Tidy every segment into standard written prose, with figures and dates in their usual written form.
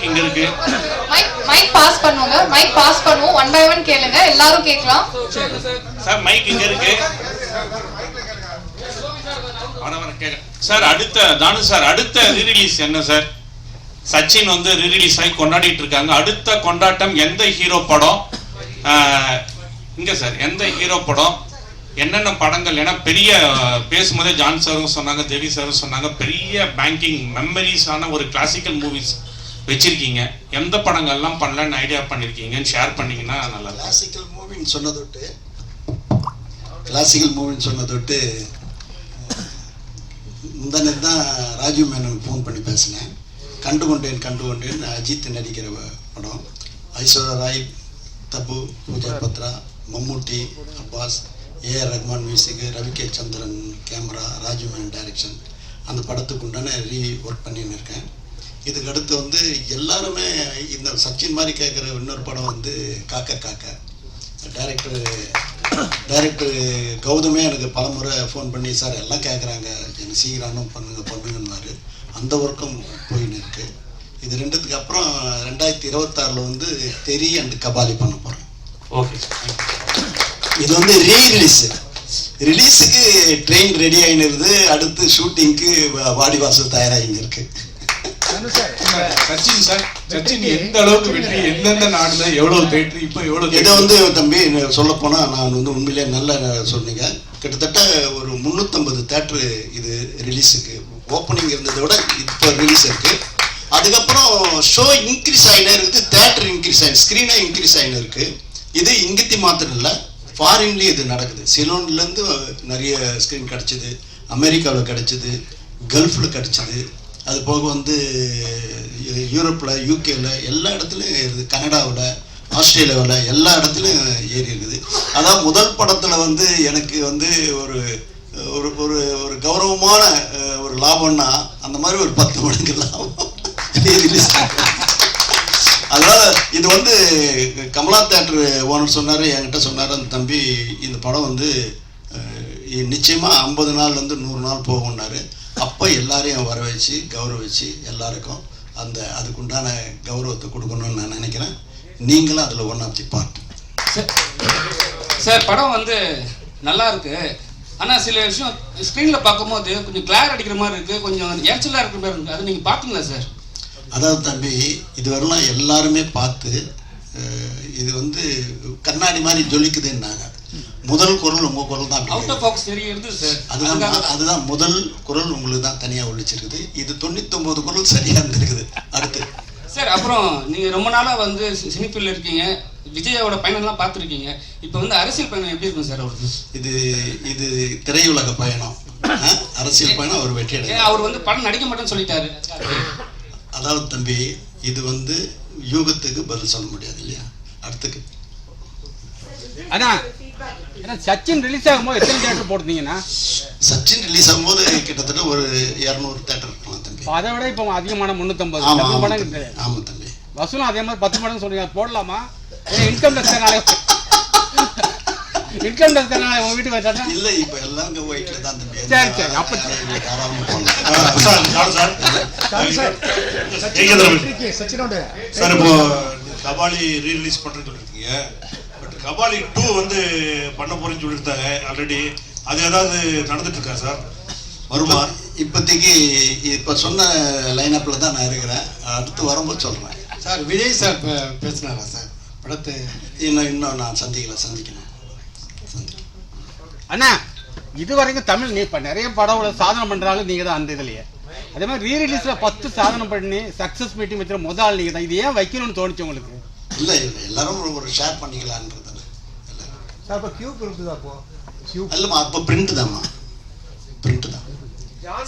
Mic இங்க இருக்கு. Mic pass பண்ணுங்க. மைக் பாஸ் பண்ணுவோம். 1 by 1 கேளுங்க. எல்லாரும் கேட்கலாம். சார் மைக் இங்க இருக்கு. வர கேட்க சார். அடுத்த தானு சார், அடுத்த ரீரிலீஸ் என்ன சார்? சச்சின் வந்து ரீரிலீஸ் ஆகி கொண்டாடிட்டு இருக்காங்க. அடுத்த கொண்டாட்டம் எந்த ஹீரோ படம்? இங்க சார் எந்த ஹீரோ படம், என்னென்ன படங்கள்? ஏன்னா பெரிய பேசும்போதே ஜான் சாரும் சொன்னாங்க, தேவி சாரும் சொன்னாங்க, பெரிய பேங்கிங் மெமரிஸான ஒரு கிளாசிக்கல் மூவிஸ் வச்சிருக்கீங்க. எந்த படங்கள்லாம் பண்ணலான்னு ஐடியா பண்ணிருக்கீங்கன்னு ஷேர் பண்ணீங்கன்னா நல்லா. கிளாசிக்கல் மூவின்னு சொன்னதொட்டு முந்தானே தான் ராஜீவ் மேனனுக்கு ஃபோன் பண்ணி பேசினேன். கண்டுகொண்டேன் அஜித் நடிக்கிற படம். ஐஸ்வர்யா ராய், தபு, பூஜா பத்ரா, மம்முட்டி, அப்பாஸ், ஏஆர் ரஹ்மான் மியூசிக்கு, ரவி கே சந்திரன் கேமரா, ராஜீவ் மேனன் டைரக்ஷன். அந்த படத்துக்கு உண்டான ஒர்க் பண்ணின்னு இருக்கேன். இதுக்கு அடுத்து வந்து எல்லாருமே இந்த சச்சின் மாதிரி கேட்குற இன்னொரு படம் வந்து காக்க. டைரக்டர் கௌதமே எனக்கு பல முறை ஃபோன் பண்ணி, சார் எல்லாம் கேட்குறாங்க, எனக்கு சீக்கிரம் பண்ணுங்கன்னாரு. அந்த ஒர்க்கும் போயின்னு இருக்கு. இது ரெண்டுத்துக்கு அப்புறம் 2026 வந்து தெரி அண்ட் கபாலி பண்ண போகிறேன். ஓகே. இது வந்து ரிலீஸுக்கு ட்ரெயின் ரெடி ஆகினுருது. அடுத்து ஷூட்டிங்க்கு வாடிவாசல் தயாராகிங்க இருக்கு. சச்சின் எந்த அளவுக்கு வெற்றி, எந்தெந்த நாடுல எவ்வளவு தேட்டர், இப்போ எவ்வளவு? இதை வந்து தம்பி சொல்லப்போனா நான் வந்து உண்மையிலே நல்லா சொன்னீங்க. கிட்டத்தட்ட ஒரு 350 தேட்டரு இது ரிலீஸுக்கு ஓப்பனிங் இருந்ததை விட இப்போ ரிலீஸ் இருக்கு. அதுக்கப்புறம் ஷோ இன்க்ரீஸ் ஆகினே இருக்குது, தேட்டர் இன்க்ரீஸ் ஆகி, ஸ்க்ரீனே இன்க்ரீஸ் ஆகினு இருக்கு. இது இங்கத்தி மாத்திரம் இல்லை, ஃபாரின்லேயும் இது நடக்குது. சிலோன்லேருந்து நிறைய ஸ்க்ரீன் கிடச்சிது, அமெரிக்காவில் கிடச்சிது, கல்ஃபில் கிடச்சிது. அது போக வந்து யூரோப்பில், யூகேல எல்லா இடத்துலையும் இருக்குது, கனடாவில், ஆஸ்திரேலியாவில் எல்லா இடத்துலையும் ஏறி இருக்குது. அதான் முதல் படத்தில் வந்து எனக்கு வந்து ஒரு ஒரு ஒரு ஒரு கௌரவமான ஒரு லாபம்னா அந்த மாதிரி ஒரு 10 மடங்கு லாபம் ரிலீஸ். அதனால் இது வந்து கமலா தேட்டர் ஓனர் சொன்னார், என்கிட்ட சொன்னார், அந்த தம்பி இந்த படம் வந்து நிச்சயமாக 50 நாள்லேருந்து 100 நாள் போகும்னாரு. அப்போ எல்லாரையும் வர வச்சு கௌரவிச்சு எல்லாருக்கும் அதுக்குண்டான கௌரவத்தை கொடுக்கணும்னு நான் நினைக்கிறேன். நீங்களும் அதில் one of the part. Sir படம் வந்து நல்லா இருக்கு. ஆனால் சில விஷயம் ஸ்க்ரீனில் பார்க்கும்போது கொஞ்சம் கிளார் அடிக்கிற மாதிரி இருக்குது, கொஞ்சம் ஏர்ச்சலாக இருக்கிற மாதிரி இருக்குது. அது நீங்கள் பார்த்தீங்களா சார்? அதாவது தம்பி, இதுவரெல்லாம் எல்லாருமே பார்த்து இது வந்து கண்ணாடி மாதிரி ஜொலிக்குதுன்னாங்க. முதல் குரல் உங்கள் குரல் தான். அதுதான் முதல் குரல் உங்களுக்கு தான் தனியாக ஒழிச்சிருக்குது. இது 99 குரல் சரியாக இருந்திருக்குது. அடுத்து சார், அப்புறம் நீங்கள் ரொம்ப நாளாக வந்து சினிஃபீல்டில் இருக்கீங்க, விஜயோட பயணம்லாம் பார்த்துருக்கீங்க. இப்போ வந்து அரசியல் பயணம் எப்படி இருக்கும் சார் அவருக்கு? இது திரையுலக பயணம், அரசியல் பயணம். அவர் வெற்றி அடைந்தார். அவர் வந்து படம் நடிக்க மாட்டேன்னு சொல்லிட்டாரு. அதாவது தம்பி, இது வந்து யூகத்துக்கு பதில் சொல்ல முடியாது இல்லையா? அடுத்துக்கு அதான் சச்சின் ரிலீஸ் ஆகும்போது எத்தனை தியேட்டர் போடுறீங்கன்னா? சச்சின் ரிலீஸ் ஆகும்போது கிட்டத்தட்ட ஒரு 200 தியேட்டர் இருக்கலாம் தம்பி. அதை விட இப்போ அதிகமான 350 மடங்கு. ஆமாம் தம்பி. வசூலும் அதே மாதிரி 10 மடங்கு சொல்றீங்க. போடலாமா? இன்கம் டேக்ஸ் உங்க வீட்டுக்கு வச்சா இல்ல, இப்ப எல்லாம் ஒயிட்ல தான் தம்பி. சரி அப்ப சார் இப்போ கபாலி ரீரிலீஸ் பண்றேன்னு சொல்லிருக்கீங்க. பட் கபாலி 2 வந்து பண்ண போறேன்னு சொல்லியிருந்தாங்க ஆல்ரெடி. அது ஏதாவது நடந்துட்டு இருக்கா சார்? வருமா? இப்போதைக்கு இப்ப சொன்ன லைனப்ல தான் நான் இருக்கிறேன். அடுத்து வரும்போது சொல்றேன். சார் விஜய் சார் பேசினாரா சார் படத்தை? இன்னும் நான் சந்திக்கணும். அண்ணா, இது வரைக்கும் தமிழ் நீ இப்போ நிறைய படம் சாதனை பண்ணுறாலும் நீங்கள் தான் அந்த இதுலையே. அதே மாதிரி ரீரிலீஸில் 10 சாதனை பண்ணி சக்ஸஸ் மீட்டிங் வச்சுற முதல் ஆள் நீங்கள் தான். இது ஏன் வைக்கணும்னு தோணுச்சு உங்களுக்கு? இல்லை, எல்லாரும் ஒரு ஷேர் பண்ணிக்கலான்றது. சார் இப்போ கியூ இருக்குதா? அப்போ இல்லைம்மா, அப்போ பிரிண்ட் தான்மா, பிரிண்ட் தான்.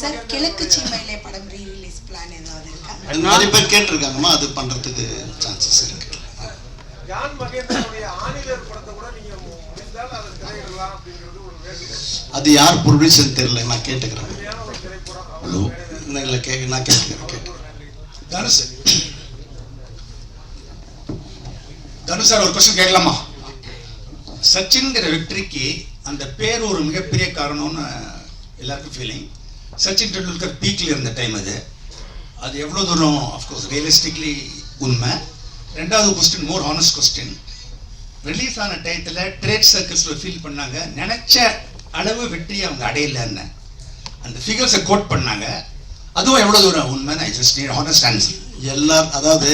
சார் கிழக்கு சீமையிலே படம் ரீரிலீஸ் பிளான் ஏதாவது இருக்கா? நிறைய பேர் கேட்டிருக்காங்கம்மா, அது பண்ணுறதுக்கு சான்சஸ் இருக்கு. ஜான் மகேந்திரனுடைய ஆணிலர் படத்தை கூட நீங்க முடிந்தால் அதை திரையிடலாம் அப்படிங்கிறது ஒரு வேண்டுகோள். அது யார் ப்ரொடியூசர் தெரியல, நான் கேட்டுக்கிறேன். ஹலோ, இல்லை நான் கேட்டுக்கிறேன். தனுஷ் சார் ஒரு கொஸ்டின் கேட்கலாமா? சச்சின்கிற வெற்றிக்கு அந்த பேர் ஒரு மிகப்பெரிய காரணம்னு எல்லாருக்கும் ஃபீலிங். சச்சின் டெண்டுல்கர் பீக்கில் இருந்த டைம் அது. அது எவ்வளோ தூரம் அஃப்கோர்ஸ் ரியலிஸ்டிக்லி உண்மை. ரெண்டாவது கொஸ்டின், மோர் ஹானஸ்ட் கொஸ்டின், ரிலீஸ் ஆன டயத்தில் ட்ரேட் சர்க்கிள்ஸில் ஃபீல் பண்ணாங்க நினச்ச அளவு வெற்றியை அவங்க அடையலைன்னு. அந்த ஃபிகர்ஸை கோட் பண்ணாங்க. அதுவும் எவ்வளோ தூரம் உண்மை? I just need honest answer. அதாவது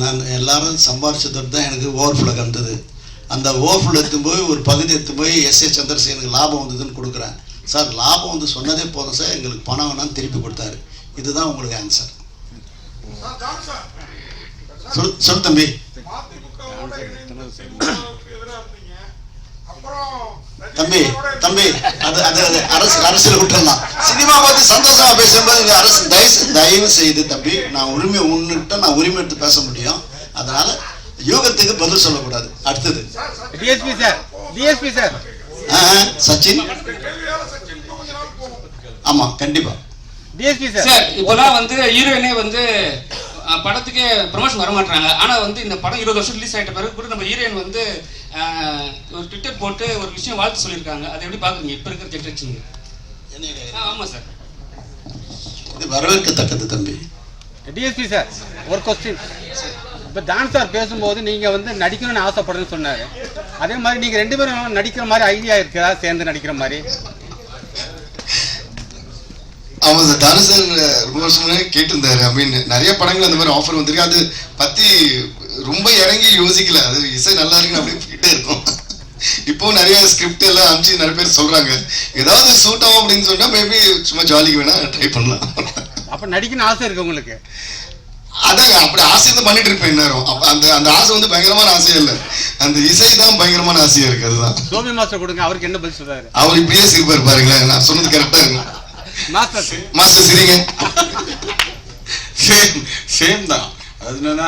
நான் எல்லாரும் சம்பாரிச்சதோடு தான் எனக்கு ஓவர்ஃப்ளோ வந்தது. அந்த ஓவர்ஃப்ளோ எடுத்து போய் ஒரு பகுதி எடுத்து போய் எஸ்ஏ சந்திரசேகருக்கு லாபம் வந்ததுன்னு கொடுக்குறேன். சார் லாபம் வந்து சொன்னதே போதும் சார், எங்களுக்கு பணம் வேணான்னு திருப்பி கொடுத்தாரு. இதுதான் உங்களுக்கு ஆன்சர். சொல் தம்பி. தம்பி தம்பி அது அது அரசியல் விட்டுறலாம். சினிமா பார்த்து சந்தோஷமா பேசும்போது இங்க அரசு தயவு செய்து தம்பி, நான் உரிமை உன்னிட்ட நான் உரிமை எடுத்து பேச முடியும். அதனால யோகத்துக்கு பதில் சொல்லக்கூடாது. அடுத்தது டிஎஸ்பி சார். சச்சின். ஆமா கண்டிப்பா டிஎஸ்பி சார். இப்போலாம் வந்து ஹீரோயினே வந்து படத்துக்கே ப்ரமோஷன் வர மாட்டாங்க. ஆனா வந்து இந்த படம் 20 வருஷம் ரிலீஸ் ஆயிட்ட பிறகு கூட நம்ம ஹீரோயின் வந்து ஒரு ட்விட்டர் போட்டு ஒரு விஷயம் வாழ்த்து சொல்லியிருக்காங்க. அதை எப்படி பாக்குறீங்க இப்ப இருக்கிற ஜெனரேஷன்? ஆமா சார், இது வரவேற்கத்தக்கது தம்பி. டிஎஸ்பி சார், ஒரு கொஸ்டின். இப்போ டான்ஸ் சார் பேசும்போது நீங்கள் வந்து நடிக்கணும்னு ஆசைப்படுறேன்னு சொன்னார். அதே மாதிரி நீங்கள் 2 பேரும் நடிக்கிற மாதிரி ஐடியா இருக்குதா, சேர்ந்து நடிக்கிற மாதிரி? ஆமாம் சார், தானு சார் ரொம்ப வருஷம் முன்னாடி கேட்டிருந்தாரு. ஐ மீன் நிறைய படங்கள் அந்த மாதிரி ஆஃபர் வந்திருக்கு. அது பற்றி ரொம்ப இறங்கி யோசிக்கல. அது இசை நல்லா இருக்குன்னு அப்படியே போயிட்டே இருக்கும். இப்போ நிறைய ஸ்கிரிப்ட் எல்லாம் அனுப்பிச்சு நிறைய பேர் சொல்கிறாங்க. ஏதாவது சூட் ஆகும் அப்படின்னு சொன்னால் மேபி சும்மா ஜாலிக்கு வேணா ட்ரை பண்ணலாம். அப்போ நடிக்கணும்னு ஆசை இருக்கு உங்களுக்கு? அதாங்க, அப்படி ஆசை தான் பண்ணிட்டு இருப்பேன் நேரம். அப்போ அந்த ஆசை வந்து பயங்கரமான ஆசையே இல்லை, அந்த இசை தான் பயங்கரமான ஆசையா இருக்கு. அதுதான். சோமி மாஸ்டர் கொடுங்க, அவருக்கு என்ன பதில் சொல்றாரு? அவர் இப்படியே சிரிப்பார் பாருங்களேன். நான் சொன்னது கரெக்டா இருக்கும். மாஸ்டர் சிரிங்க. சேம் தான். அது என்னன்னா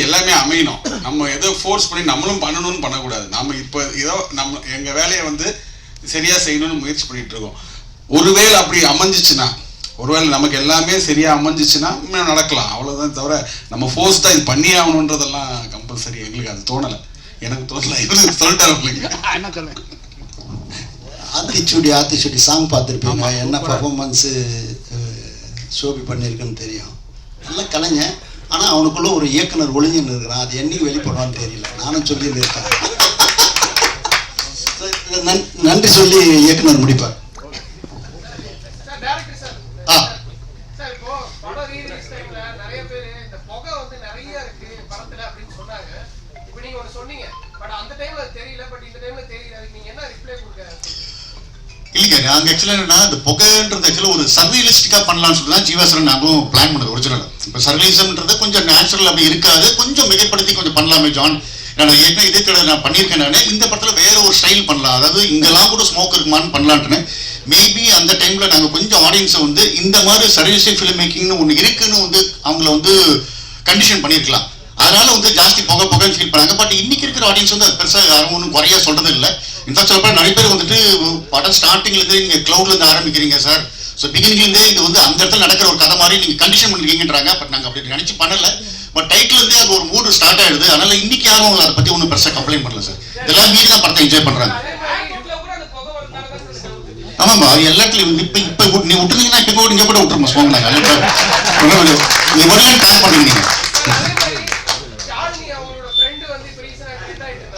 எல்லாமே அமையணும். நம்ம ஏதோ ஃபோர்ஸ் பண்ணி நம்மளும் பண்ணணும்னு பண்ணக்கூடாது. நம்ம இப்போ ஏதோ நம்ம எங்கள் வேலையை வந்து சரியா செய்யணும்னு முயற்சி பண்ணிட்டு இருக்கோம். ஒருவேளை அப்படி அமைஞ்சிச்சுன்னா, ஒருவேளை நமக்கு எல்லாமே சரியா அமைஞ்சிச்சுன்னா நடக்கலாம், அவ்வளோதான். தவிர நம்ம ஃபோர்ஸ் தான் இது பண்ணி ஆகணுன்றதெல்லாம் கம்பல்சரி எங்களுக்கு அது தோணலை. எனக்கு தோணலை, இவங்களுக்கு சொல்லிட்டாரு. உங்களுக்கு என்ன சொல்லுங்க? ஆத்திச்சூடி சாங் பார்த்துருப்பீங்க. என்ன பர்ஃபார்மன்ஸு ஷோபி பண்ணியிருக்குன்னு தெரியும். நல்ல கலைஞன். ஆனால் அவனுக்குள்ள ஒரு இயக்குனர் ஒளிஞ்சுன்னு இருக்கிறான். அது என்னைக்கு வெளிப்படுவான்னு தெரியல. நானும் சொல்லி இருக்கேன். நன்றி சொல்லி இயக்குனர் முடிப்பார். இல்லைங்க, நாங்கள் ஆக்சுவலாக என்னன்னா இந்த புகைன்றது ஆக்சுவலாக ஒரு சர்வீலிஸ்டிக்காக பண்ணலாம்னு சொல்லி தான் ஜீவாசரன் நாங்களும் பிளான் பண்ணது ஒரிஜினல். இப்போ சர்வீலிசம்ன்றது கொஞ்சம் நேச்சுரல் அப்படி இருக்காது, கொஞ்சம் மிகைப்படுத்தி கொஞ்சம் பண்ணலாமே ஜான். நான் ஏற்கனவே இதே கடை நான் பண்ணியிருக்கேன். நான் இந்த படத்தில் வேற ஒரு ஸ்டைல் பண்ணலாம், அதாவது இங்கெல்லாம் கூட ஸ்மோக் இருக்குமான்னு பண்ணலான்ட்டுன்னு. மேபி அந்த டைமில் நாங்கள் கொஞ்சம் ஆடியன்ஸை வந்து இந்த மாதிரி சர்வீலிஸ்டிக் ஃபிலிம் மேக்கிங்னு ஒன்று இருக்குன்னு வந்து அவங்கள வந்து கண்டிஷன் பண்ணியிருக்கலாம். அதனால வந்து ஜாஸ்தி புகைன்னு ஃபீல் பண்ணாங்க. பட் இன்னைக்கு இருக்கிற ஆடியன்ஸ் வந்து அது பெருசாக யாரும் ஒன்றும் குறையா சொல்றது இல்லை. இன்ஃபேக்ட் சொல்லப்போ நிறைய பேர் வந்துட்டு படம் ஸ்டார்டிங்லேருந்து நீங்கள் க்ளவுட்லேருந்து ஆரம்பிக்கிறீங்க சார், ஸோ பிகினிங்லேருந்தே இது வந்து அந்த இடத்துல நடக்கிற ஒரு கதை மாதிரி நீங்கள் கண்டிஷன் பண்ணிருக்கீங்கன்றாங்க. பட் நாங்கள் அப்படி நினச்சி பண்ணலை. பட் டைட்டிலேருந்தே அது ஒரு மூடு ஸ்டார்ட் ஆகிடுது. அதனால இன்னைக்கு யாரும் அதை பற்றி ஒன்றும் பெருசாக கம்ப்ளைண்ட் பண்ணல சார். இதெல்லாம் மீறி தான் படத்தை என்ஜாய் பண்ணுறாங்க. ஆமாம்மா, எல்லா இடத்துலையும் இப்போ நீ விட்டுருந்தீங்கன்னா இப்போ கூட இங்கே கூட விட்டுருமா ஸ்மோக். நாங்கள் நீ உடனே பிளான் பண்ணுறீங்க.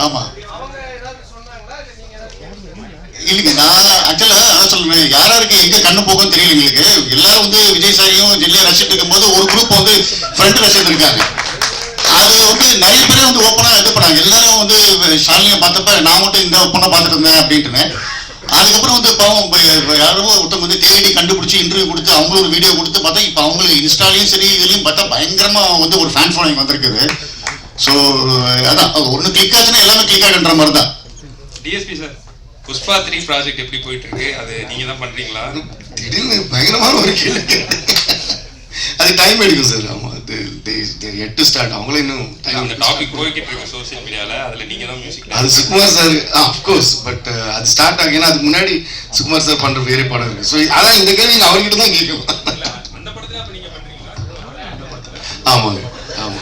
ஆமாம் இல்லைங்க, நான் ஆக்சுவலாக அதான் சொல்லுவேன், யாராருக்கு எங்கே கண்ணு போக்கும்னு தெரியல எங்களுக்கு. எல்லாரும் வந்து விஜய் சாரியும் ஜெல்லியா ரசிச்சுட்டு இருக்கும்போது ஒரு குரூப் வந்து ஃப்ரெண்ட் ரசிட்டு இருக்காங்க. அது வந்து நிறைய பேர் வந்து ஓப்பனாக இது பண்ணாங்க. எல்லாரும் வந்து ஷாலினியை பார்த்தப்ப நான் மட்டும் இந்த பொண்ணை பார்த்துட்டு இருந்தேன் அப்படின்ட்டுனேன். அதுக்கப்புறம் வந்து பாவம் யாரோ ஒருத்தவங்க வந்து தேடி கண்டுபிடிச்சி இன்டர்வியூ கொடுத்து அவங்களும் ஒரு வீடியோ கொடுத்து பார்த்தா இப்போ அவங்களுக்கு இன்ஸ்டாலையும் சரி இதுலையும் பார்த்தா பயங்கரமாக வந்து ஒரு ஃபேன் ஃபாலோயிங் வந்திருக்குது. ஸோ அதான் ஒன்று கிளிக் ஆச்சுன்னா எல்லாமே கிளிக் ஆகின்ற மாதிரி தான். டிஎஸ்பி சார், புஷ்பா 3 ப்ராஜெக்ட் எப்படி போயிட்டு இருக்கு? அது நீங்க தான் பண்றீங்களா? திடீர்னு பயங்கரமான ஒரு கேள்வி. அது டைம் எடுக்கும் சார். ஆமா, அது 8 ஸ்டார்ட். அவங்களே இன்னும் அந்த டாபிக் போய்கிட்டு இருக்கு சோசியல் மீடியால. அதுல நீங்க தான் மியூசிக். அது சுகுமார் சார் ஆஃப்கோர்ஸ். பட் அது ஸ்டார்ட் ஆகும். ஏன்னா அதுக்கு முன்னாடி சுகுமார் சார் பண்ற வேறு படம் இருக்கு. ஸோ அதான் இந்த கேள்வி நீங்க அவர்கிட்ட தான் கேட்கணும். அந்த படத்துல அப்ப நீங்க பண்றீங்களா? ஆமாங்க, ஆமா.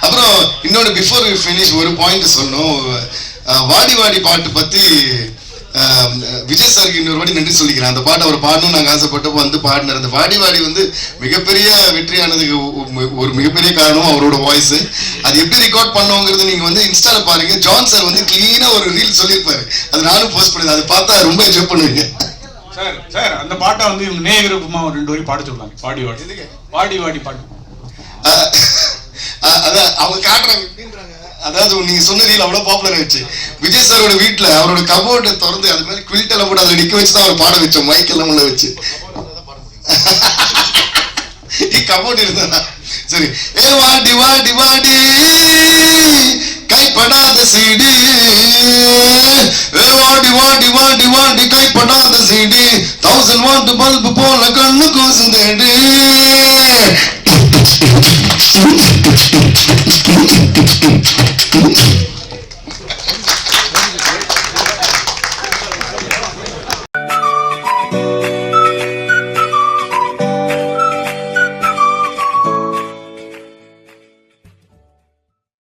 அப்புறம் இன்னொன்று பிஃபோர் வி ஃபினிஷ் ஒரு பாயிண்ட் சொன்னோம். வாடி வாடி பாட்டு பற்றி விஜய் சாருக்கு இன்னொரு வாட்டி நன்றி சொல்லிக்கிறேன். அந்த பாட்டு அவர் பாடணும்னு நாங்கள் ஆசைப்பட்டப்போ வந்து பாடினார். அந்த வாடி வாடி வந்து மிகப்பெரிய வெற்றியானதுக்கு ஒரு மிகப்பெரிய காரணம் அவரோட வாய்ஸ். அது எப்படி ரெக்கார்ட் பண்ணோங்கிறது நீங்கள் வந்து இன்ஸ்டால பாருங்க. ஜான் சார் வந்து கிளீனாக ஒரு ரீல் சொல்லியிருப்பாரு. அது நானும் போஸ்ட் பண்ணேன். அதை பார்த்தா ரொம்ப என்ஜாய் பண்ணுவீங்க. சார் அந்த பாட்டை வந்து இவங்க நேயவிருப்பமா ஒரு 2 வரி பாட சொல்லுவாங்க. பாடி வாடி பாடி வாடி பாட்டு. அதான் அவங்க காட்டுறாங்க எப்படின்றாங்க. அதாவது நீங்க சொன்ன ரீல் அவ்வளவு பாப்புலர் ஆயிடுச்சு. விஜய் சாரோட வீட்டுல அவரோட கபோர்டை திறந்து அது மாதிரி குவில்ட் எல்லாம் போட்டு அதை நிக்க வச்சுதான் அவர் பாட வச்சோம். மைக் எல்லாம் உள்ள வச்சு கபோர்ட் இருந்தா சரி. ஏ வாடி வாடி வாடி கைப்படாத சீடி, வாடி வாடி வாடி வாடி கைப்படாத சீடி, 1000 வாட் பல்பு போல கண்ணு கூசுதேடி.